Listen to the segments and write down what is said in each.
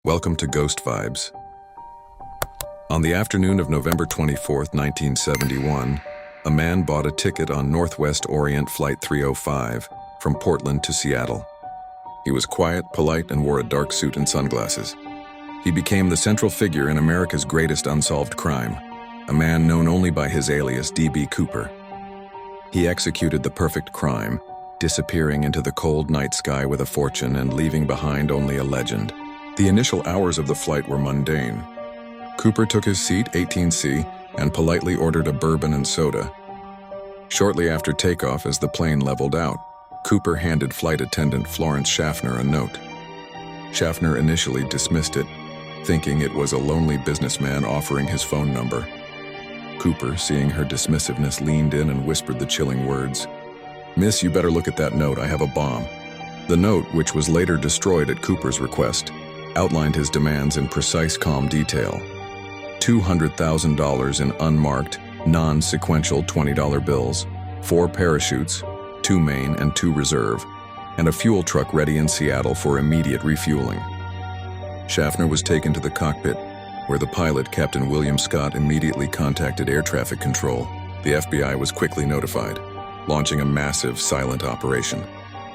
Welcome to Ghost Vibes. On the afternoon of November 24, 1971, a man bought a ticket on Northwest Orient Flight 305 from Portland to Seattle. He was quiet, polite, and wore a dark suit and sunglasses. He became the central figure in America's greatest unsolved crime, a man known only by his alias D.B. Cooper. He executed the perfect crime, disappearing into the cold night sky with a fortune and leaving behind only a legend. The initial hours of the flight were mundane. Cooper took his seat, 18C, and politely ordered a bourbon and soda. Shortly after takeoff, as the plane leveled out, Cooper handed flight attendant Florence Schaffner a note. Schaffner initially dismissed it, thinking it was a lonely businessman offering his phone number. Cooper, seeing her dismissiveness, leaned in and whispered the chilling words, "Miss, you better look at that note, I have a bomb." The note, which was later destroyed at Cooper's request, outlined his demands in precise, calm detail. $200,000 in unmarked, non-sequential $20 bills, 4 parachutes, 2 main and 2 reserve, and a fuel truck ready in Seattle for immediate refueling. Schaffner was taken to the cockpit, where the pilot, Captain William Scott, immediately contacted air traffic control. The FBI was quickly notified, launching a massive, silent operation.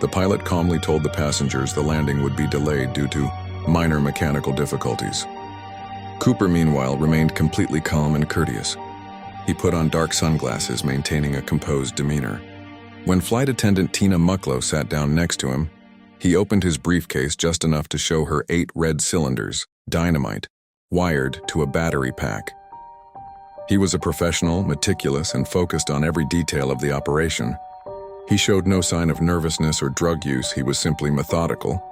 The pilot calmly told the passengers the landing would be delayed due to minor mechanical difficulties. Cooper, meanwhile, remained completely calm and courteous. He put on dark sunglasses, maintaining a composed demeanor. When flight attendant Tina Mucklow sat down next to him, he opened his briefcase just enough to show her 8 red cylinders, dynamite, wired to a battery pack. He was a professional, meticulous, and focused on every detail of the operation. He showed no sign of nervousness or drug use, he was simply methodical.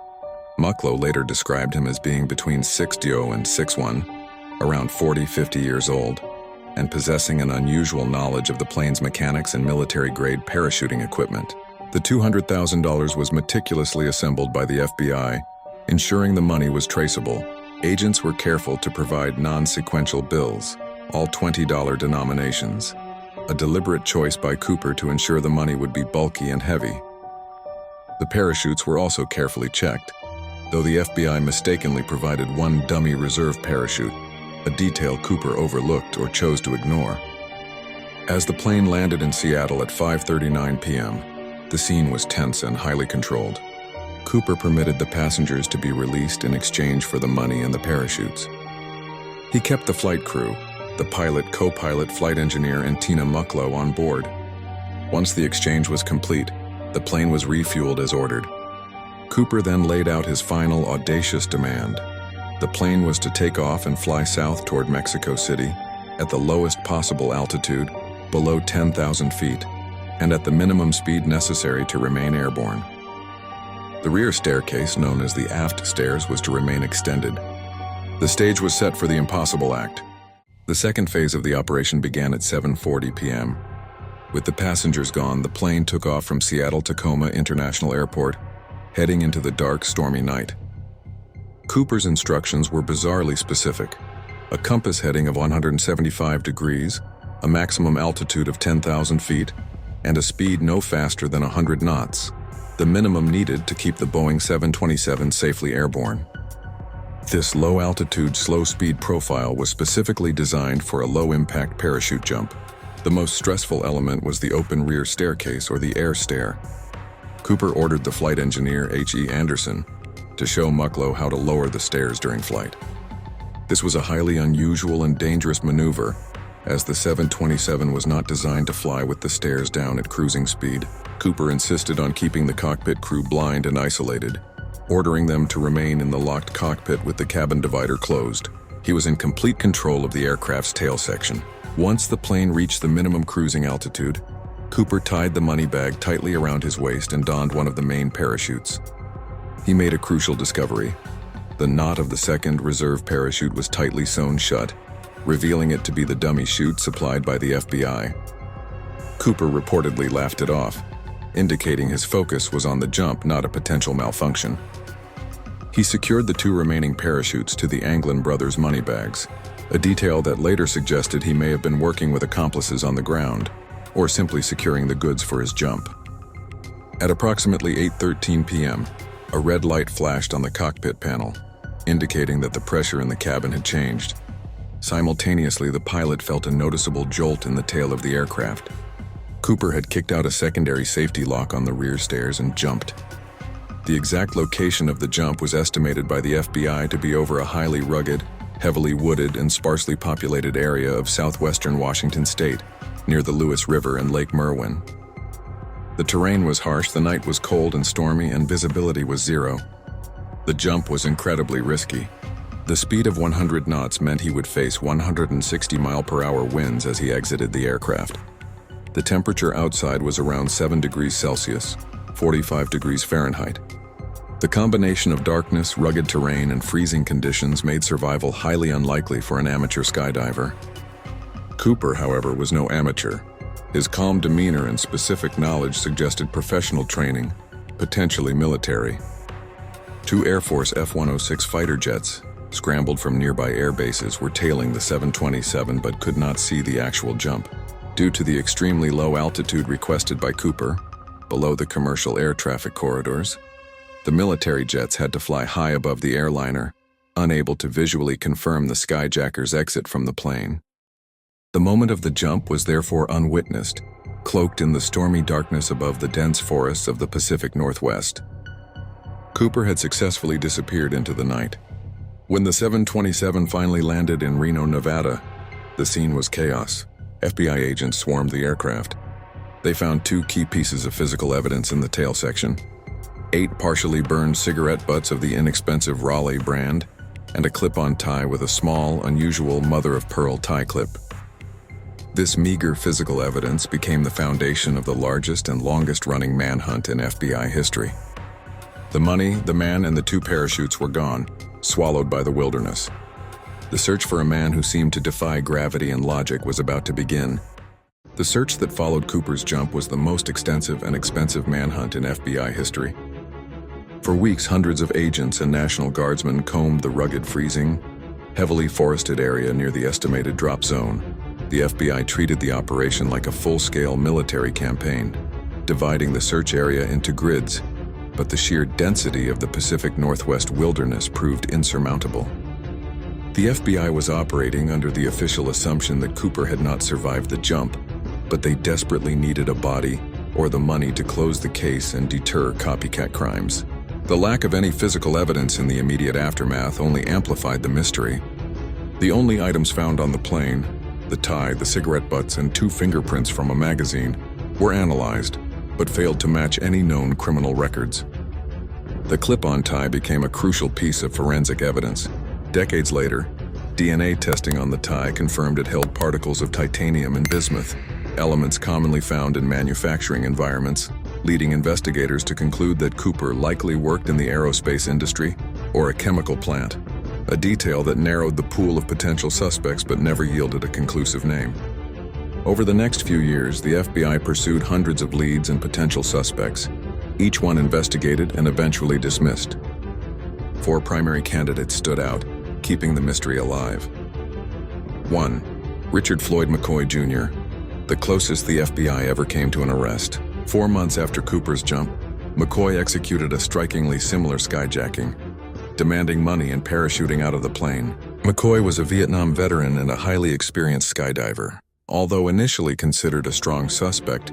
Mucklow later described him as being between 6'0" and 6'1", around 40-50 years old, and possessing an unusual knowledge of the plane's mechanics and military-grade parachuting equipment. The $200,000 was meticulously assembled by the FBI, ensuring the money was traceable. Agents were careful to provide non-sequential bills, all $20 denominations, a deliberate choice by Cooper to ensure the money would be bulky and heavy. The parachutes were also carefully checked, though the FBI mistakenly provided 1 dummy reserve parachute, a detail Cooper overlooked or chose to ignore. As the plane landed in Seattle at 5:39 p.m., the scene was tense and highly controlled. Cooper permitted the passengers to be released in exchange for the money and the parachutes. He kept the flight crew, the pilot, co-pilot, flight engineer, and Tina Mucklow on board. Once the exchange was complete, the plane was refueled as ordered. Cooper then laid out his final audacious demand. The plane was to take off and fly south toward Mexico City at the lowest possible altitude, below 10,000 feet, and at the minimum speed necessary to remain airborne. The rear staircase, known as the aft stairs, was to remain extended. The stage was set for the impossible act. The second phase of the operation began at 7:40 p.m. With the passengers gone, the plane took off from Seattle-Tacoma International Airport, heading into the dark, stormy night. Cooper's instructions were bizarrely specific: a compass heading of 175 degrees, a maximum altitude of 10,000 feet, and a speed no faster than 100 knots, the minimum needed to keep the Boeing 727 safely airborne. This low-altitude, slow-speed profile was specifically designed for a low-impact parachute jump. The most stressful element was the open rear staircase, or the air stair. Cooper ordered the flight engineer, H.E. Anderson, to show Mucklow how to lower the stairs during flight. This was a highly unusual and dangerous maneuver, as the 727 was not designed to fly with the stairs down at cruising speed. Cooper insisted on keeping the cockpit crew blind and isolated, ordering them to remain in the locked cockpit with the cabin divider closed. He was in complete control of the aircraft's tail section. Once the plane reached the minimum cruising altitude, Cooper tied the money bag tightly around his waist and donned one of the main parachutes. He made a crucial discovery. The knot of the second reserve parachute was tightly sewn shut, revealing it to be the dummy chute supplied by the FBI. Cooper reportedly laughed it off, indicating his focus was on the jump, not a potential malfunction. He secured the 2 remaining parachutes to the Anglin brothers' money bags, a detail that later suggested he may have been working with accomplices on the ground, or simply securing the goods for his jump. At approximately 8:13 p.m., a red light flashed on the cockpit panel, indicating that the pressure in the cabin had changed. Simultaneously, the pilot felt a noticeable jolt in the tail of the aircraft. Cooper had kicked out a secondary safety lock on the rear stairs and jumped. The exact location of the jump was estimated by the FBI to be over a highly rugged, heavily wooded, and sparsely populated area of southwestern Washington state, near the Lewis River and Lake Merwin. The terrain was harsh, the night was cold and stormy, and visibility was zero. The jump was incredibly risky. The speed of 100 knots meant he would face 160-mile-per-hour winds as he exited the aircraft. The temperature outside was around 7 degrees Celsius, 45 degrees Fahrenheit. The combination of darkness, rugged terrain, and freezing conditions made survival highly unlikely for an amateur skydiver. Cooper, however, was no amateur. His calm demeanor and specific knowledge suggested professional training, potentially military. 2 Air Force F-106 fighter jets, scrambled from nearby air bases, were tailing the 727 but could not see the actual jump. Due to the extremely low altitude requested by Cooper, below the commercial air traffic corridors, the military jets had to fly high above the airliner, unable to visually confirm the Skyjacker's exit from the plane. The moment of the jump was therefore unwitnessed, cloaked in the stormy darkness above the dense forests of the Pacific Northwest. Cooper had successfully disappeared into the night. When the 727 finally landed in Reno, Nevada, the scene was chaos. FBI agents swarmed the aircraft. They found 2 key pieces of physical evidence in the tail section: 8 partially burned cigarette butts of the inexpensive Raleigh brand, and a clip-on tie with a small, unusual mother-of-pearl tie clip. This meager physical evidence became the foundation of the largest and longest-running manhunt in FBI history. The money, the man, and the 2 parachutes were gone, swallowed by the wilderness. The search for a man who seemed to defy gravity and logic was about to begin. The search that followed Cooper's jump was the most extensive and expensive manhunt in FBI history. For weeks, hundreds of agents and National Guardsmen combed the rugged, freezing, heavily forested area near the estimated drop zone. The FBI treated the operation like a full-scale military campaign, dividing the search area into grids, but the sheer density of the Pacific Northwest wilderness proved insurmountable. The FBI was operating under the official assumption that Cooper had not survived the jump, but they desperately needed a body or the money to close the case and deter copycat crimes. The lack of any physical evidence in the immediate aftermath only amplified the mystery. The only items found on the plane, the tie, the cigarette butts, and 2 fingerprints from a magazine, were analyzed, but failed to match any known criminal records. The clip-on tie became a crucial piece of forensic evidence. Decades later, DNA testing on the tie confirmed it held particles of titanium and bismuth, elements commonly found in manufacturing environments, leading investigators to conclude that Cooper likely worked in the aerospace industry or a chemical plant, a detail that narrowed the pool of potential suspects but never yielded a conclusive name. Over the next few years, the FBI pursued hundreds of leads and potential suspects, each one investigated and eventually dismissed. 4 primary candidates stood out, keeping the mystery alive. 1. Richard Floyd McCoy Jr., the closest the FBI ever came to an arrest. 4 months after Cooper's jump, McCoy executed a strikingly similar skyjacking, demanding money and parachuting out of the plane. McCoy was a Vietnam veteran and a highly experienced skydiver. Although initially considered a strong suspect,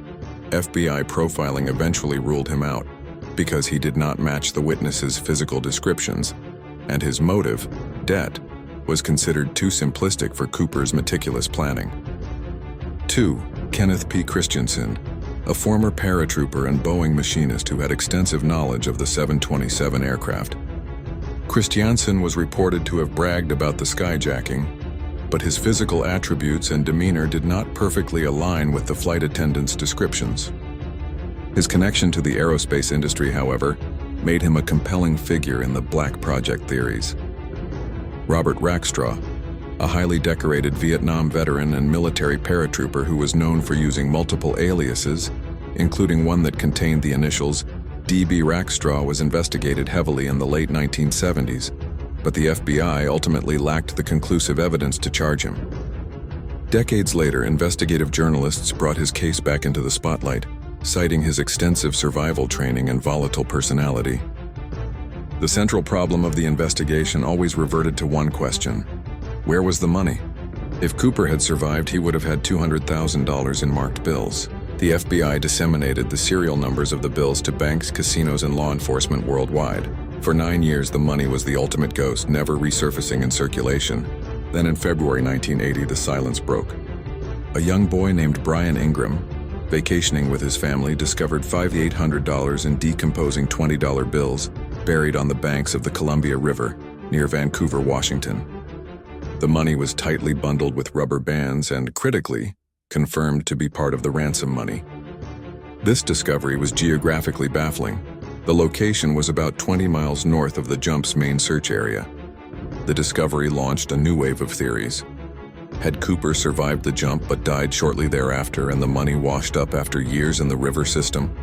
FBI profiling eventually ruled him out because he did not match the witnesses' physical descriptions, and his motive, debt, was considered too simplistic for Cooper's meticulous planning. 2. Kenneth P. Christensen, a former paratrooper and Boeing machinist who had extensive knowledge of the 727 aircraft. Christiansen was reported to have bragged about the skyjacking, but his physical attributes and demeanor did not perfectly align with the flight attendants' descriptions. His connection to the aerospace industry, however, made him a compelling figure in the Black Project theories. Robert Rackstraw, a highly decorated Vietnam veteran and military paratrooper who was known for using multiple aliases, including one that contained the initials D.B. Rackstraw, was investigated heavily in the late 1970s, but the FBI ultimately lacked the conclusive evidence to charge him. Decades later, investigative journalists brought his case back into the spotlight, citing his extensive survival training and volatile personality. The central problem of the investigation always reverted to one question: where was the money? If Cooper had survived, he would have had $200,000 in marked bills. The FBI disseminated the serial numbers of the bills to banks, casinos, and law enforcement worldwide. For 9 years, the money was the ultimate ghost, never resurfacing in circulation. Then in February 1980, the silence broke. A young boy named Brian Ingram, vacationing with his family, discovered $5,800 in decomposing $20 bills buried on the banks of the Columbia River near Vancouver, Washington. The money was tightly bundled with rubber bands and, critically, confirmed to be part of the ransom money. This discovery was geographically baffling. The location was about 20 miles north of the jump's main search area. The discovery launched a new wave of theories. Had Cooper survived the jump but died shortly thereafter and the money washed up after years in the river system?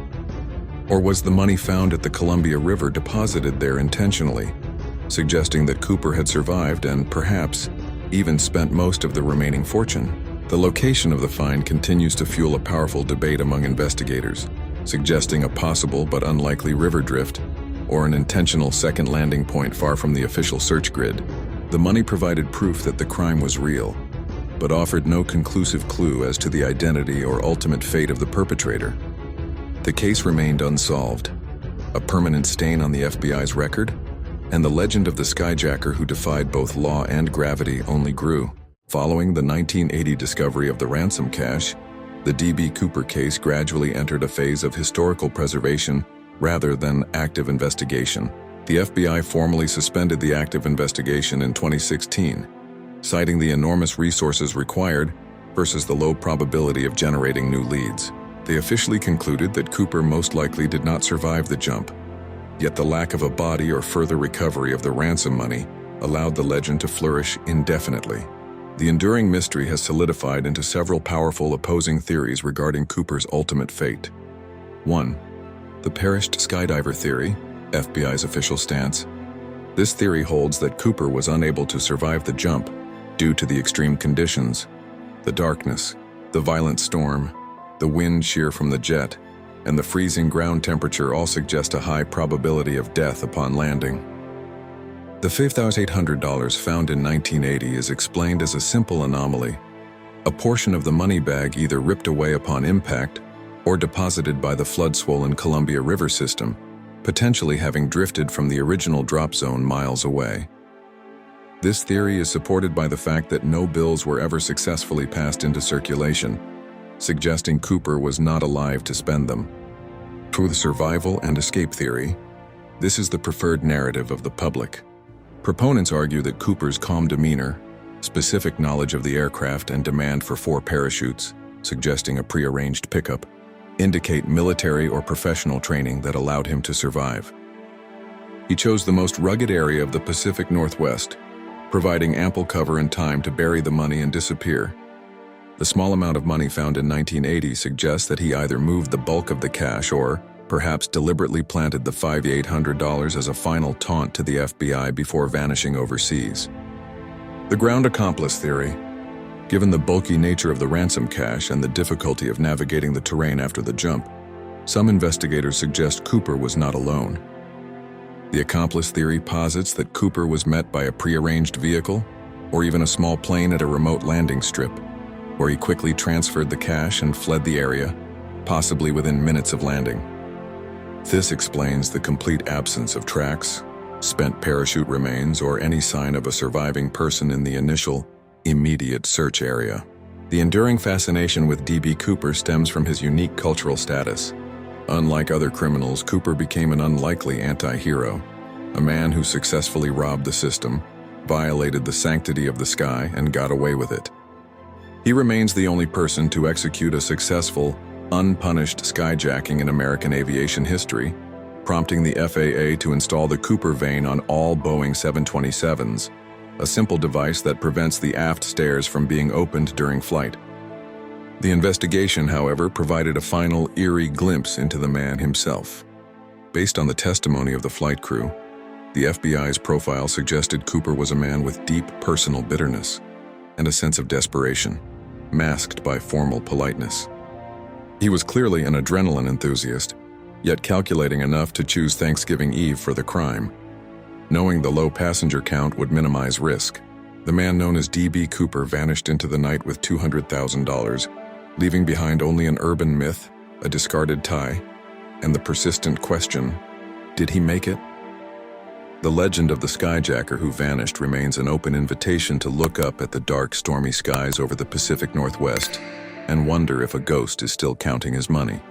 Or was the money found at the Columbia River deposited there intentionally, suggesting that Cooper had survived and, perhaps, even spent most of the remaining fortune? The location of the find continues to fuel a powerful debate among investigators, suggesting a possible but unlikely river drift or an intentional second landing point far from the official search grid. The money provided proof that the crime was real, but offered no conclusive clue as to the identity or ultimate fate of the perpetrator. The case remained unsolved, a permanent stain on the FBI's record, and the legend of the skyjacker who defied both law and gravity only grew. Following the 1980 discovery of the ransom cash, the D.B. Cooper case gradually entered a phase of historical preservation rather than active investigation. The FBI formally suspended the active investigation in 2016, citing the enormous resources required versus the low probability of generating new leads. They officially concluded that Cooper most likely did not survive the jump, yet the lack of a body or further recovery of the ransom money allowed the legend to flourish indefinitely. The enduring mystery has solidified into several powerful opposing theories regarding Cooper's ultimate fate. 1. The perished skydiver theory, FBI's official stance. This theory holds that Cooper was unable to survive the jump due to the extreme conditions: the darkness, the violent storm, the wind shear from the jet, and the freezing ground temperature all suggest a high probability of death upon landing. The $5,800 found in 1980 is explained as a simple anomaly, a portion of the money bag either ripped away upon impact or deposited by the flood-swollen Columbia River system, potentially having drifted from the original drop zone miles away. This theory is supported by the fact that no bills were ever successfully passed into circulation, suggesting Cooper was not alive to spend them. For the survival and escape theory, this is the preferred narrative of the public. Proponents argue that Cooper's calm demeanor, specific knowledge of the aircraft, and demand for 4 parachutes, suggesting a prearranged pickup, indicate military or professional training that allowed him to survive. He chose the most rugged area of the Pacific Northwest, providing ample cover and time to bury the money and disappear. The small amount of money found in 1980 suggests that he either moved the bulk of the cash or, perhaps, deliberately planted the $5,800 as a final taunt to the FBI before vanishing overseas. The ground accomplice theory. Given the bulky nature of the ransom cash and the difficulty of navigating the terrain after the jump, some investigators suggest Cooper was not alone. The accomplice theory posits that Cooper was met by a prearranged vehicle or even a small plane at a remote landing strip, where he quickly transferred the cash and fled the area, possibly within minutes of landing. This explains the complete absence of tracks, spent parachute remains, or any sign of a surviving person in the initial, immediate search area. The enduring fascination with D.B. Cooper stems from his unique cultural status. Unlike other criminals, Cooper became an unlikely anti-hero, a man who successfully robbed the system, violated the sanctity of the sky, and got away with it. He remains the only person to execute a successful, unpunished skyjacking in American aviation history, prompting the FAA to install the Cooper vane on all Boeing 727s, a simple device that prevents the aft stairs from being opened during flight. The investigation, however, provided a final eerie glimpse into the man himself. Based on the testimony of the flight crew, the FBI's profile suggested Cooper was a man with deep personal bitterness and a sense of desperation, masked by formal politeness. He was clearly an adrenaline enthusiast, yet calculating enough to choose Thanksgiving Eve for the crime. Knowing the low passenger count would minimize risk, the man known as D.B. Cooper vanished into the night with $200,000, leaving behind only an urban myth, a discarded tie, and the persistent question, did he make it? The legend of the skyjacker who vanished remains an open invitation to look up at the dark, stormy skies over the Pacific Northwest and wonder if a ghost is still counting his money.